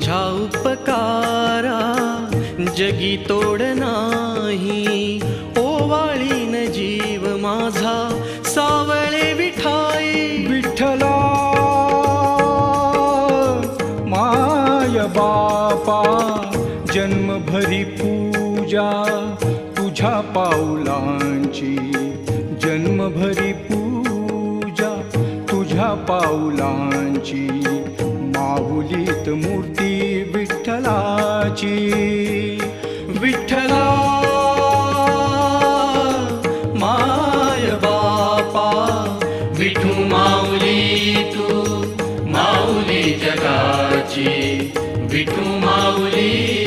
तुझ्या उपकारा जगी तोड नाही, ओवाळीन जीव माझा सावळे विठाई. विठ्ठला माय बापा, जन्मभरी पूजा तुझ्या पाऊलांची, जन्मभरी पूजा तुझ्या पाऊलांची. माऊलीत मूर्ती विठ्ठलाची. विठ्ठला माय बापा, विठू माऊली तू, माऊली जगाची, विठू माऊली